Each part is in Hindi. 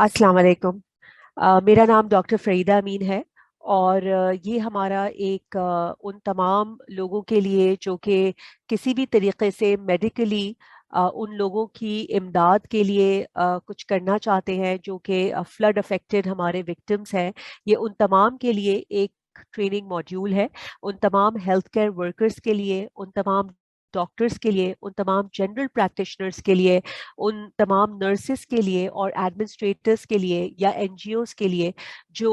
अस्सलाम वालेकुम। मेरा नाम डॉक्टर फ़रीदा अमीन है। और ये हमारा एक उन तमाम लोगों के लिए जो कि किसी भी तरीके से मेडिकली उन लोगों की इमदाद के लिए कुछ करना चाहते हैं जो कि फ्लड अफेक्टेड हमारे विक्टिम्स हैं। ये उन तमाम के लिए एक ट्रेनिंग मॉड्यूल है। उन तमाम हेल्थ केयर वर्कर्स के लिए, उन तमाम डॉक्टर्स के लिए, उन तमाम जनरल प्रैक्टिशनर्स के लिए, उन तमाम नर्सेस के लिए और एडमिनिस्ट्रेटर्स के लिए या एनजीओज के लिए जो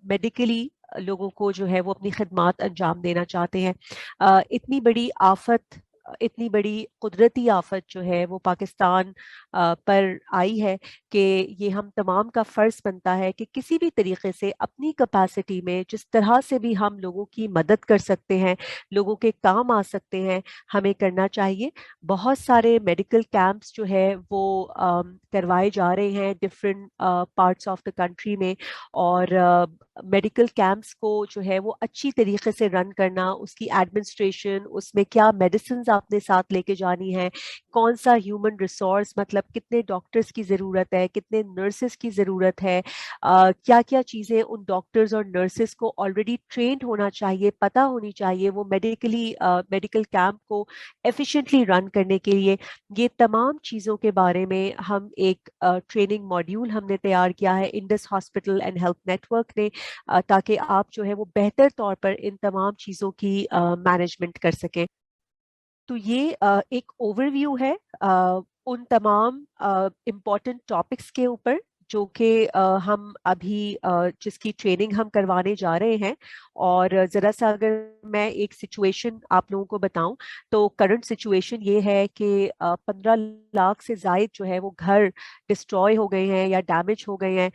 मेडिकली लोगों को जो है वो अपनी खिदमात अंजाम देना चाहते हैं। इतनी बड़ी आफत, इतनी बड़ी कुदरती आफत जो है वो पाकिस्तान पर आई है कि ये हम तमाम का फ़र्ज़ बनता है कि किसी भी तरीके से अपनी कैपेसिटी में जिस तरह से भी हम लोगों की मदद कर सकते हैं, लोगों के काम आ सकते हैं, हमें करना चाहिए। बहुत सारे मेडिकल कैंप्स जो है वो करवाए जा रहे हैं different parts of the country में। और मेडिकल कैंप्स को जो है वो अच्छी तरीके से रन करना, उसकी एडमिनिस्ट्रेशन, उसमें क्या मेडिसिन आपने साथ लेके जानी है, कौन सा ह्यूमन रिसोर्स, मतलब कितने डॉक्टर्स की ज़रूरत है, कितने नर्सेस की ज़रूरत है, क्या क्या चीज़ें उन डॉक्टर्स और नर्सेस को ऑलरेडी ट्रेंड होना चाहिए, पता होनी चाहिए वो मेडिकल कैंप को एफिशिएंटली रन करने के लिए। ये तमाम चीज़ों के बारे में हम एक ट्रेनिंग मॉड्यूल हमने तैयार किया है Indus hospital and health network ने, ताकि आप जो है वो बेहतर तौर पर इन तमाम चीज़ों की मैनेजमेंट कर सकें। तो ये एक ओवरव्यू है उन तमाम इम्पोर्टेंट टॉपिक्स के ऊपर जो कि हम अभी जिसकी ट्रेनिंग हम करवाने जा रहे हैं। और ज़रा सा अगर मैं एक सिचुएशन आप लोगों को बताऊं, तो करंट सिचुएशन ये है कि 15 लाख से जायद जो है वो घर डिस्ट्रॉय हो गए हैं या डैमेज हो गए हैं।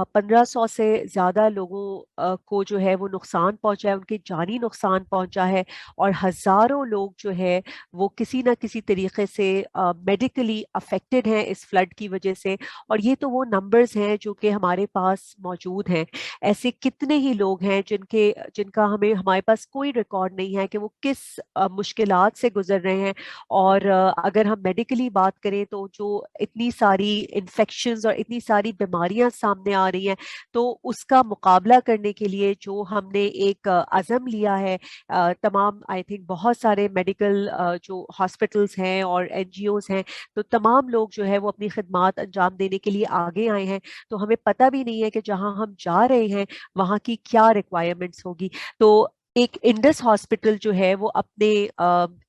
1500 से ज़्यादा लोगों को जो है वो नुकसान पहुंचा है, उनके जानी नुकसान पहुंचा है। और हज़ारों लोग जो है वो किसी ना किसी तरीके से मेडिकली अफेक्टेड हैं इस फ्लड की वजह से। और ये तो वो नंबर्स हैं जो कि हमारे पास मौजूद हैं। ऐसे कितने ही लोग हैं जिनका हमें हमारे पास कोई रिकॉर्ड नहीं है कि वो किस मुश्किलात से गुजर रहे हैं। और अगर हम मेडिकली बात करें तो जो इतनी सारी इन्फेक्शंस और इतनी सारी बीमारियां सामने आ रही हैं, तो उसका मुकाबला करने के लिए जो हमने एक अज़म लिया है, तमाम आई थिंक बहुत सारे मेडिकल जो हॉस्पिटल्स हैं और एनजीओज हैं, तो तमाम लोग जो है वो अपनी खिदमात अंजाम देने के लिए आगे आए हैं। तो हमें पता भी नहीं है कि जहां हम जा रहे हैं वहां की क्या रिक्वायरमेंट्स होगी। तो एक इंडस हॉस्पिटल जो है वो अपने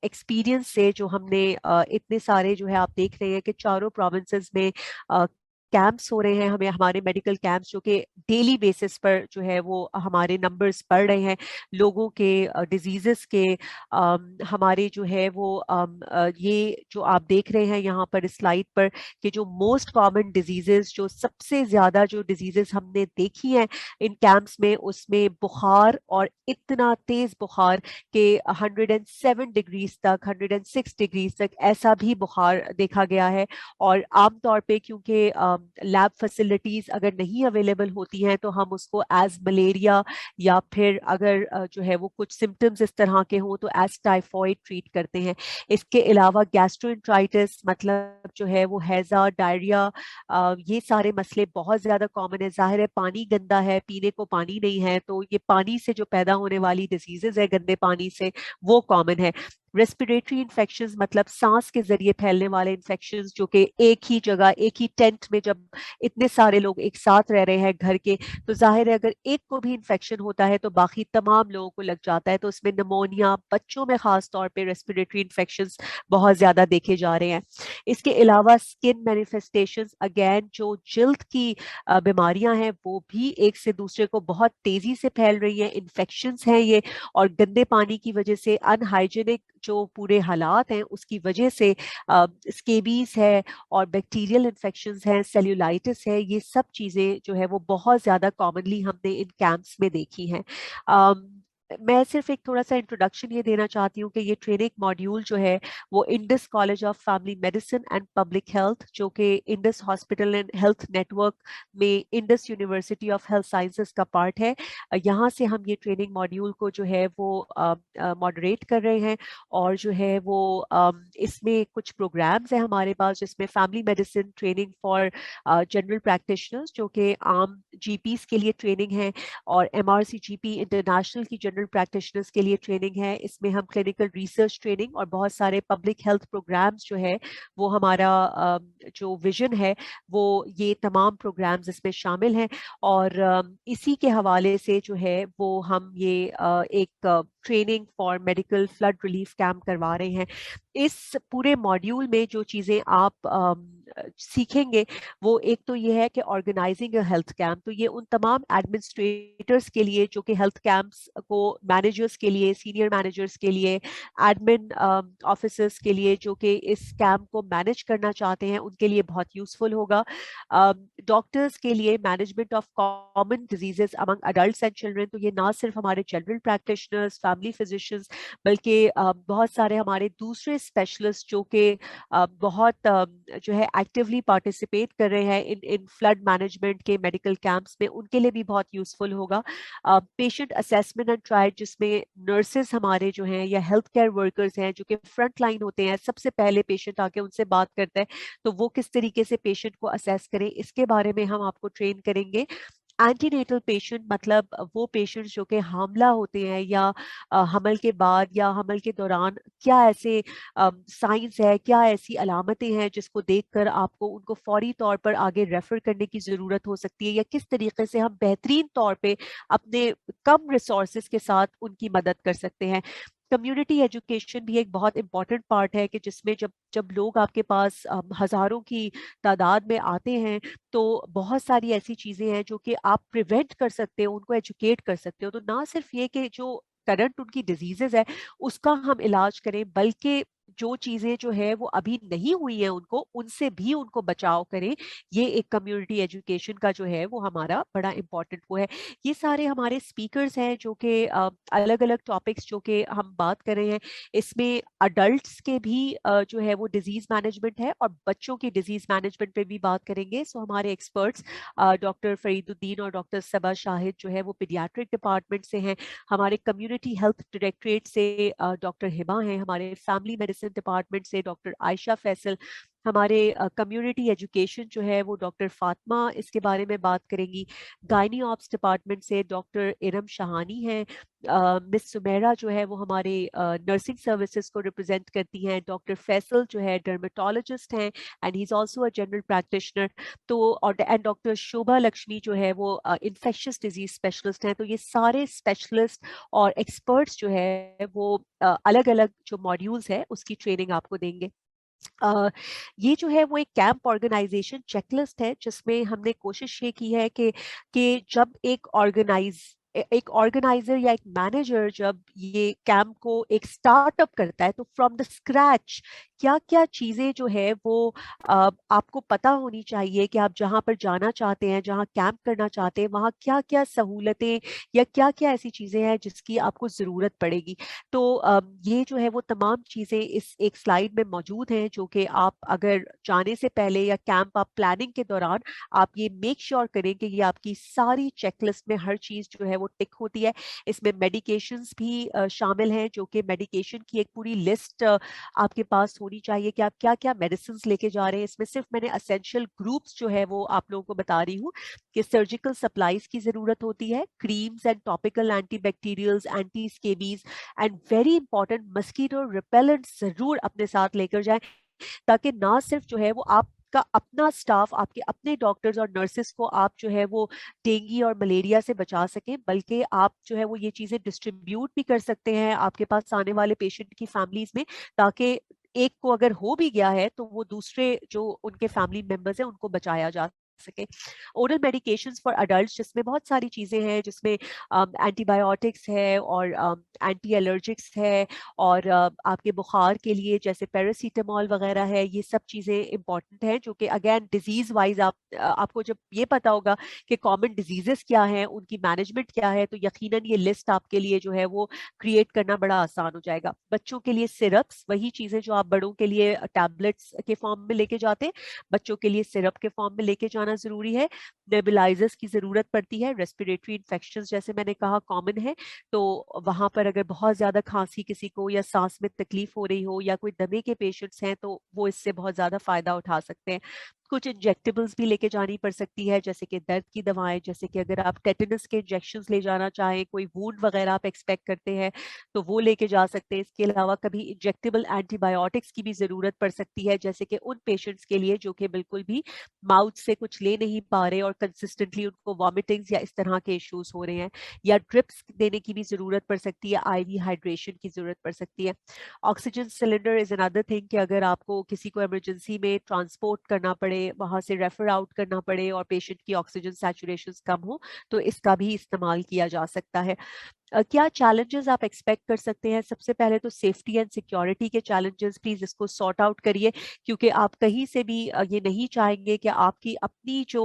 एक्सपीरियंस से, जो हमने इतने सारे जो है आप देख रहे हैं कि चारों प्रोविंसेस में कैंप्स हो रहे हैं, हमें हमारे मेडिकल कैंप्स जो कि डेली बेसिस पर जो है वो हमारे नंबर्स बढ़ रहे हैं लोगों के डिजीजेस के। हमारे जो है वो ये जो आप देख रहे हैं यहाँ पर स्लाइड पर कि जो मोस्ट कॉमन डिजीजेस, जो सबसे ज्यादा जो डिजीजेस हमने देखी हैं इन कैंप्स में, उसमें बुखार, और इतना तेज बुखार कि 107 डिग्रीज तक, 106 डिग्रीज तक ऐसा भी बुखार देखा गया है। और आमतौर पे क्योंकि लैब फैसिलिटीज अगर नहीं अवेलेबल होती हैं तो हम उसको एज मलेरिया, या फिर अगर जो है वो कुछ सिम्टम्स इस तरह के हों तो एज टाइफॉइड ट्रीट करते हैं। इसके अलावा गैस्ट्रोएंटराइटिस, मतलब जो है वो हैजा, डायरिया, ये सारे मसले बहुत ज्यादा कॉमन है। जाहिर है पानी गंदा है, पीने को पानी नहीं है, तो ये पानी से जो पैदा होने वाली डिजीजेज है गंदे पानी से, वो कॉमन है। रेस्पिरेटरी इन्फेक्शंस, मतलब सांस के जरिए फैलने वाले इन्फेक्शंस, जो कि एक ही जगह, एक ही टेंट में जब इतने सारे लोग एक साथ रह रहे हैं घर के, तो जाहिर है अगर एक को भी इन्फेक्शन होता है तो बाकी तमाम लोगों को लग जाता है। तो उसमें निमोनिया, बच्चों में खास तौर पे रेस्पिरेटरी इन्फेक्शंस बहुत ज्यादा देखे जा रहे हैं। इसके अलावा स्किन मैनिफेस्टेशंस, अगेन जो जल्द की बीमारियां हैं वो भी एक से दूसरे को बहुत तेजी से फैल रही हैं, इन्फेक्शंस हैं ये। और गंदे पानी की वजह से, अनहाइजीनिक जो पूरे हालात हैं उसकी वजह से स्केबीज है और बैक्टीरियल इन्फेक्शंस हैं, सेल्यूलाइटिस है, ये सब चीज़ें जो है वो बहुत ज़्यादा कॉमनली हमने इन कैंप्स में देखी हैं। मैं सिर्फ एक थोड़ा-सा इंट्रोडक्शन ये देना चाहती हूँ कि ये ट्रेनिंग मॉड्यूल जो है वो Indus college of family medicine and public health, जो कि Indus hospital and health network में Indus university of health sciences का पार्ट है। यहाँ से हम ये ट्रेनिंग मॉड्यूल को जो है वो मॉडरेट कर रहे हैं, और जो है वो इसमें कुछ प्रोग्राम्स हैं हमारे पास, जिसमें family medicine training for general practitioners, जो कि आम जीपीस के लिए ट्रेनिंग है, और एमआरसीजीपी इंटरनेशनल की जनरल प्रैक्टिशनर्स के लिए ट्रेनिंग है। इसमें हम क्लिनिकल रिसर्च ट्रेनिंग और बहुत सारे पब्लिक हेल्थ प्रोग्राम्स जो है वो हमारा जो विजन है वो ये तमाम प्रोग्राम्स इसमें शामिल हैं। और इसी के हवाले से जो है वो हम ये एक training for medical flood relief camp करवा रहे हैं। इस पूरे मॉड्यूल में जो चीज़ें आप सीखेंगे, वो एक तो ये है कि ऑर्गेनाइजिंग अ हेल्थ कैंप, तो ये उन तमाम एडमिनिस्ट्रेटर्स के लिए जो कि हेल्थ कैंप्स को, मैनेजर्स के लिए, सीनियर मैनेजर्स के लिए, एडमिन ऑफिसर्स के लिए जो कि इस कैंप को मैनेज करना चाहते हैं, उनके लिए बहुत यूजफुल होगा। डॉक्टर्स के लिए management of common diseases among adults and children, तो ये ना सिर्फ हमारे जनरल प्रैक्टिशनर्स, फैमिली फिजिशियंस, बल्कि बहुत सारे हमारे दूसरे स्पेशलिस्ट जो कि बहुत जो है एक्टिवली पार्टिसिपेट कर रहे हैं इन इन फ्लड मैनेजमेंट के मेडिकल कैंप्स में, उनके लिए भी बहुत यूजफुल होगा। पेशेंट असेसमेंट एंड ट्रायल, जिसमें नर्सेस हमारे जो हैं या हेल्थ केयर वर्कर्स हैं जो कि फ्रंट लाइन होते हैं, सबसे पहले पेशेंट आके उनसे बात करता है, तो वो किस तरीके से पेशेंट को असेस करें, इसके बारे में हम आपको ट्रेन करेंगे। एंटीनेटल पेशेंट मतलब वो पेशेंट्स जो कि हामला होते हैं या हमल के बाद या हमल के दौरान, क्या ऐसे साइंस है, क्या ऐसी अलामतें हैं जिसको देखकर आपको उनको फौरी तौर पर आगे रेफर करने की ज़रूरत हो सकती है, या किस तरीके से हम बेहतरीन तौर पे अपने कम रिसोर्सेज के साथ उनकी मदद कर सकते हैं। कम्युनिटी एजुकेशन भी एक बहुत इंपॉर्टेंट पार्ट है कि जिसमें जब जब लोग आपके पास हज़ारों की तादाद में आते हैं, तो बहुत सारी ऐसी चीज़ें हैं जो कि आप प्रिवेंट कर सकते हो, उनको एजुकेट कर सकते हो। तो ना सिर्फ ये कि जो करंट उनकी डिजीजेज है उसका हम इलाज करें, बल्कि जो चीज़ें जो है वो अभी नहीं हुई हैं उनको, उनसे भी उनको बचाव करें। ये एक कम्युनिटी एजुकेशन का जो है वो हमारा बड़ा इंपॉर्टेंट वो है। ये सारे हमारे स्पीकर्स हैं जो कि अलग अलग टॉपिक्स जो कि हम बात कर रहे हैं, इसमें अडल्ट्स के भी जो है वो डिजीज मैनेजमेंट है, और बच्चों की डिजीज मैनेजमेंट पे भी बात करेंगे। सो हमारे एक्सपर्ट्स डॉक्टर फरीदुद्दीन और डॉक्टर सबा शाहिद जो है वो पीडियाट्रिक डिपार्टमेंट से हैं, हमारे कम्युनिटी हेल्थ डायरेक्टरेट से डॉक्टर हिबा हैं, हमारे फैमिली मेडिसिन डिपार्टमेंट से डॉक्टर आयशा फैसल, हमारे कम्युनिटी एजुकेशन जो है वो डॉक्टर फातिमा इसके बारे में बात करेंगी, गायनी ऑप्स डिपार्टमेंट से डॉक्टर इरम शहानी हैं, मिस सुमेरा जो है वो हमारे नर्सिंग सर्विसेज को रिप्रेजेंट करती हैं, डॉक्टर फैसल जो है डर्मेटोलॉजिस्ट हैं and he is also a general practitioner, तो और एंड डॉक्टर शोभा लक्ष्मी जो है वो इन्फेक्शियस डिजीज स्पेशलिस्ट हैं। तो ये सारे स्पेशलिस्ट और एक्सपर्ट्स जो है वो अलग अलग जो मॉड्यूल्स है उसकी ट्रेनिंग आपको देंगे। अ, ये जो है वो एक कैंप ऑर्गेनाइजेशन चेकलिस्ट है, जिसमें हमने कोशिश ये की है कि जब एक ऑर्गेनाइजर या एक मैनेजर जब ये कैंप को एक स्टार्टअप करता है, तो फ्रॉम द स्क्रैच क्या क्या चीजें जो है वो आपको पता होनी चाहिए कि आप जहां पर जाना चाहते हैं, जहां कैंप करना चाहते हैं, वहां क्या क्या सहूलतें या क्या क्या ऐसी चीजें हैं जिसकी आपको जरूरत पड़ेगी। तो ये जो है वो तमाम चीज़ें इस एक स्लाइड में मौजूद हैं, जो कि आप अगर जाने से पहले या कैंप आप प्लानिंग के दौरान आप ये मेक श्योर करें कि ये आपकी सारी चेकलिस्ट में हर चीज़ जो है वो टिक होती है। इसमें मेडिकेशंस भी शामिल हैं, जो कि मेडिकेशन की एक पूरी लिस्ट आपके पास होनी चाहिए कि आप क्या क्या मेडिसिन लेके जा रहे हैं। इसमें सिर्फ मैंने असेंशियल ग्रुप्स जो है वो आप लोगों को बता रही हूँ कि सर्जिकल सप्लाईज की ज़रूरत होती है, creams and topical antibacterials, anti scabies and very important mosquito repellent जरूर अपने साथ लेकर जाएं, ताकि ना सिर्फ जो है वो आपका अपना स्टाफ, आपके अपने डॉक्टर्स और नर्सेस को आप जो है वो डेंगू और मलेरिया से बचा सकें, बल्कि आप जो है वो ये चीजें डिस्ट्रीब्यूट भी कर सकते हैं आपके पास आने वाले पेशेंट की फैमिलीज में, ताकि एक को अगर हो भी गया है तो वो दूसरे जो उनके फैमिली मेंबर्स हैं उनको बचाया जा सके। ओरल मेडिकेशंस फॉर अडल्ट्स, जिसमें बहुत सारी चीज़ें हैं, जिसमें एंटीबायोटिक्स है और एंटी एलर्जिक्स है, और आपके बुखार के लिए जैसे पैरासीटामोल वगैरह है, ये सब चीज़ें इंपॉर्टेंट हैं, जो कि अगेन डिजीज़ वाइज आपको जब ये पता होगा कि कॉमन डिजीजेस क्या हैं, उनकी मैनेजमेंट क्या है, तो यकीनन ये लिस्ट आपके लिए जो है वो क्रिएट करना बड़ा आसान हो जाएगा। बच्चों के लिए सिरप्स, वही चीज़ें जो आप बड़ों के लिए टैबलेट्स के फॉर्म में लेके जाते हैं, बच्चों के लिए सिरप के फॉर्म में लेके जाना ज़रूरी है। नेबुलाइजर्स की ज़रूरत पड़ती है, रेस्पिरेटरी इन्फेक्शंस जैसे मैंने कहा कॉमन है, तो वहाँ पर अगर बहुत ज़्यादा खांसी किसी को या सांस में तकलीफ हो रही हो, या कोई दमे के पेशेंट्स हैं, तो वो इससे बहुत ज़्यादा फ़ायदा उठा सकते हैं। कुछ इंजेक्टेबल्स भी लेके जानी पड़ सकती है, जैसे कि दर्द की दवाएं, जैसे कि अगर आप टेटनस के इंजेक्शंस ले जाना चाहें, कोई वूंड वगैरह आप एक्सपेक्ट करते हैं, तो वो लेके जा सकते हैं। इसके अलावा कभी इंजेक्टेबल एंटीबायोटिक्स की भी ज़रूरत पड़ सकती है, जैसे कि उन पेशेंट्स के लिए जो कि बिल्कुल भी माउथ से कुछ ले नहीं पा रहे और कंसिस्टेंटली उनको वॉमिटिंग्स या इस तरह के इश्यूज हो रहे हैं, या ड्रिप्स देने की भी ज़रूरत पड़ सकती है, आईवी हाइड्रेशन की ज़रूरत पड़ सकती है। Oxygen cylinder is another thing, कि अगर आपको किसी को इमरजेंसी में ट्रांसपोर्ट करना पड़े, वहाँ से रेफर आउट करना पड़े और पेशेंट की ऑक्सीजन सैचुरेशन कम हो, तो इसका भी इस्तेमाल किया जा सकता है। क्या चैलेंजेस आप एक्सपेक्ट कर सकते हैं? सबसे पहले तो सेफ्टी एंड सिक्योरिटी के चैलेंजेस, प्लीज इसको सॉर्ट आउट करिए, क्योंकि आप कहीं से भी ये नहीं चाहेंगे कि आपकी अपनी जो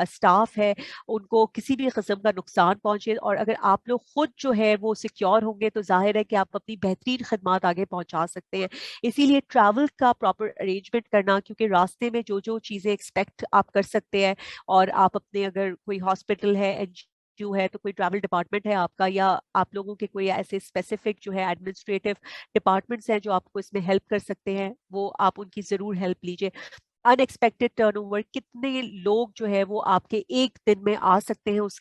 स्टाफ है उनको किसी भी किस्म का नुकसान पहुंचे, और अगर आप लोग खुद जो है वो सिक्योर होंगे तो जाहिर है कि आप अपनी बेहतरीन खदमात आगे पहुंचा सकते हैं। इसीलिए ट्रैवल का प्रॉपर अरेंजमेंट करना, क्योंकि रास्ते में जो जो चीज़ें एक्सपेक्ट आप कर सकते हैं, और आप अपने अगर कोई हॉस्पिटल है, एनजीओ है, तो कोई ट्रैवल डिपार्टमेंट है आपका, या आप लोगों के कोई ऐसे स्पेसिफिक जो है एडमिनिस्ट्रेटिव डिपार्टमेंट्स हैं जो आपको इसमें हेल्प कर सकते हैं, वो आप उनकी ज़रूर हेल्प लीजिए। अनएक्सपेक्टेड टर्नओवर, कितने लोग जो है वो आपके एक दिन में आ सकते हैं उस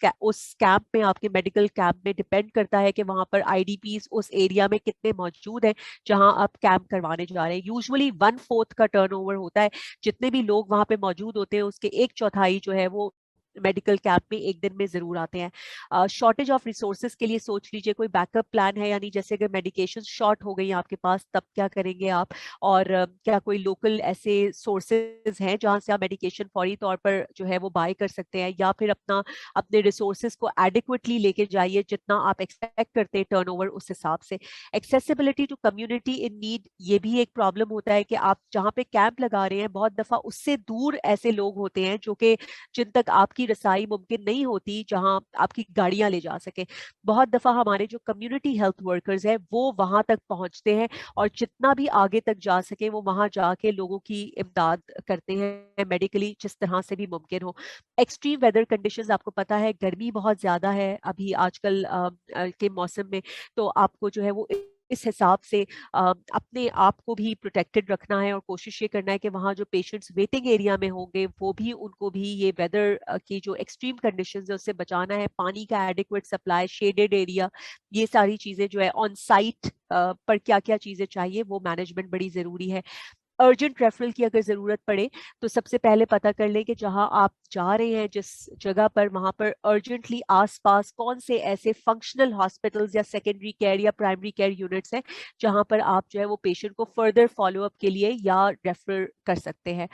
कैंप में, आपके मेडिकल कैंप में, डिपेंड करता है कि वहां पर आईडीपीज उस एरिया में कितने मौजूद हैं जहां आप कैंप करवाने जा रहे हैं। यूजुअली 1/4 का टर्नओवर होता है, जितने भी लोग वहां पे मौजूद होते हैं उसके एक चौथाई जो है वो मेडिकल कैंप में एक दिन में जरूर आते हैं। शॉर्टेज ऑफ रिसोर्सेज के लिए सोच लीजिए, कोई बैकअप प्लान है, यानी जैसे अगर मेडिकेशन शॉर्ट हो गई आपके पास, तब क्या करेंगे आप, और क्या कोई लोकल ऐसे सोर्सेज हैं जहां से आप मेडिकेशन फौरी तौर पर जो है वो बाय कर सकते हैं, या फिर अपने रिसोर्सेज को एडिक्वेटली लेके जाइए, जितना आप एक्सपेक्ट करते हैं टर्नओवर उस हिसाब से। Accessibility to community in need, ये भी एक प्रॉब्लम होता है कि आप जहाँ पे कैंप लगा रहे हैं बहुत दफा उससे दूर ऐसे लोग होते हैं जो कि जिन तक आपकी रसाई मुमकिन नहीं होती, जहां आपकी गाड़ियां ले जा सके। बहुत दफा हमारे जो कम्युनिटी हेल्थ वर्कर्स हैं वो वहां तक पहुंचते हैं, और जितना भी आगे तक जा सके वो वहां जाके लोगों की इमदाद करते हैं मेडिकली, जिस तरह से भी मुमकिन हो। एक्सट्रीम वेदर कंडीशंस, आपको पता है गर्मी बहुत ज्यादा है अभी आजकल के मौसम में, तो आपको जो है वो इस हिसाब से अपने आप को भी प्रोटेक्टेड रखना है, और कोशिश ये करना है कि वहाँ जो पेशेंट्स वेटिंग एरिया में होंगे वो भी, उनको भी ये वेदर की जो एक्सट्रीम कंडीशंस है उससे बचाना है। पानी का एडिक्वेट सप्लाई, शेडेड एरिया, ये सारी चीज़ें जो है ऑन साइट पर क्या क्या चीज़ें चाहिए वो मैनेजमेंट बड़ी ज़रूरी है। अर्जेंट रेफरल की अगर ज़रूरत पड़े तो सबसे पहले पता कर लें कि जहां आप जा रहे हैं जिस जगह पर, वहां पर अर्जेंटली आसपास कौन से ऐसे फंक्शनल हॉस्पिटल्स या सेकेंडरी केयर या प्राइमरी केयर यूनिट्स हैं जहां पर आप जो है वो पेशेंट को फर्दर फॉलोअप के लिए या रेफर कर सकते हैं।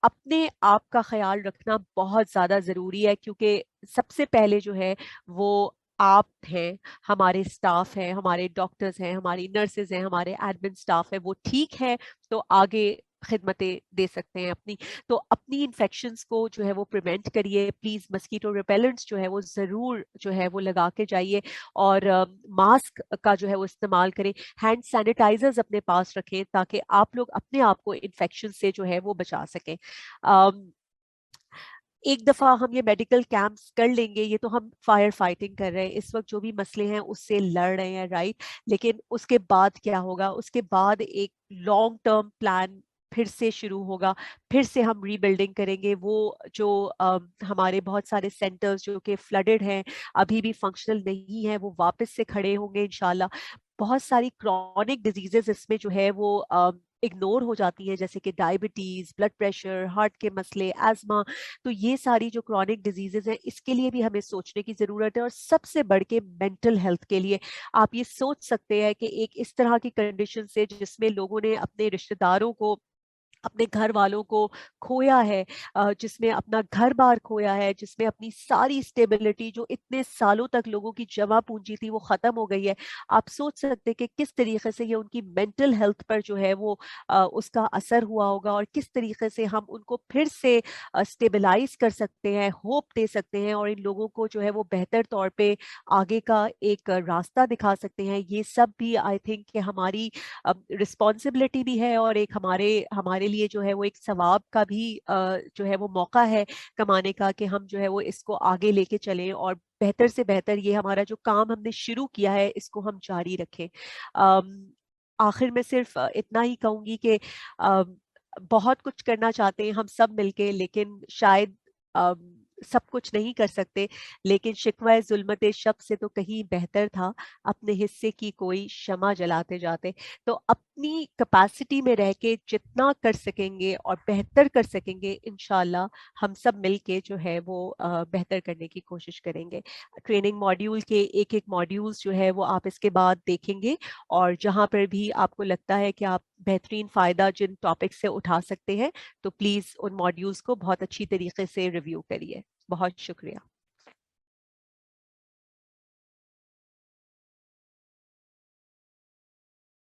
अपने आप का ख्याल रखना बहुत ज़्यादा ज़रूरी है, क्योंकि सबसे पहले जो है वो आप हैं, हमारे स्टाफ हैं, हमारे डॉक्टर्स हैं, हमारी नर्सेज हैं, हमारे एडमिन स्टाफ है, वो ठीक है तो आगे खिदमतें दे सकते हैं अपनी। तो अपनी इन्फेक्शंस को जो है वो प्रिवेंट करिए, प्लीज़ मस्कीटो रिपेलेंट्स जो है वो ज़रूर जो है वो लगा के जाइए, और मास्क का जो है वो इस्तेमाल करें। हैंड सैनिटाइजर्स अपने पास रखें ताकि आप लोग अपने आप को इन्फेक्शन से जो है वो बचा सकें। एक दफा हम ये मेडिकल कैंप्स कर लेंगे, ये तो हम फायर फाइटिंग कर रहे हैं इस वक्त, जो भी मसले हैं उससे लड़ रहे हैं, राइट, लेकिन उसके बाद क्या होगा? उसके बाद एक लॉन्ग टर्म प्लान फिर से शुरू होगा, फिर से हम रीबिल्डिंग करेंगे। वो जो हमारे बहुत सारे सेंटर्स जो कि फ्लडेड हैं, अभी भी फंक्शनल नहीं है, वो वापस से खड़े होंगे इंशाल्लाह। बहुत सारी क्रॉनिक डिजीजेस इसमें जो है वो इग्नोर हो जाती हैं, जैसे कि डायबिटीज, ब्लड प्रेशर, हार्ट के मसले, एजमा। तो ये सारी जो क्रॉनिक डिजीजेज हैं इसके लिए भी हमें सोचने की ज़रूरत है, और सबसे बढ़ के मेंटल हेल्थ के लिए आप ये सोच सकते हैं कि एक इस तरह की कंडीशन से जिसमें लोगों ने अपने रिश्तेदारों को अपने घर वालों को खोया है, जिसमें अपना घर-बार खोया है, जिसमें अपनी सारी स्टेबिलिटी जो इतने सालों तक लोगों की जमा पूँजी थी वो ख़त्म हो गई है। आप सोच सकते हैं कि किस तरीक़े से ये उनकी मेंटल हेल्थ पर जो है वो उसका असर हुआ होगा और किस तरीक़े से हम उनको फिर से स्टेबलाइज़ कर सकते हैं, होप दे सकते हैं और इन लोगों को जो है वो बेहतर तौर पे आगे का एक रास्ता दिखा सकते हैं। ये सब भी आई थिंक कि हमारी रिस्पॉन्सिबिलिटी भी है और एक हमारे हमारे लिए जो है वो एक सवाब का भी जो है वो मौका है कमाने का कि हम जो है वो इसको आगे लेके चलें और बेहतर से बेहतर ये हमारा जो काम हमने शुरू किया है इसको हम जारी रखें। आखिर में सिर्फ इतना ही कहूँगी कि बहुत कुछ करना चाहते हैं हम सब मिलके, लेकिन शायद सब कुछ नहीं कर सकते, लेकिन शिकवा ज़ुल्मत शब से तो कहीं बेहतर था अपने हिस्से की कोई शमा जलाते जाते। तो अपनी कैपेसिटी में रह के जितना कर सकेंगे और बेहतर कर सकेंगे, इंशाल्लाह हम सब मिलके जो है वो बेहतर करने की कोशिश करेंगे। ट्रेनिंग मॉड्यूल के एक-एक मॉड्यूल्स जो है वो आप इसके बाद देखेंगे और जहाँ पर भी आपको लगता है कि आप बेहतरीन फ़ायदा जिन टॉपिक से उठा सकते हैं, तो प्लीज़ उन मॉड्यूल्स को बहुत अच्छी तरीके से रिव्यू करिए। बहुत शुक्रिया।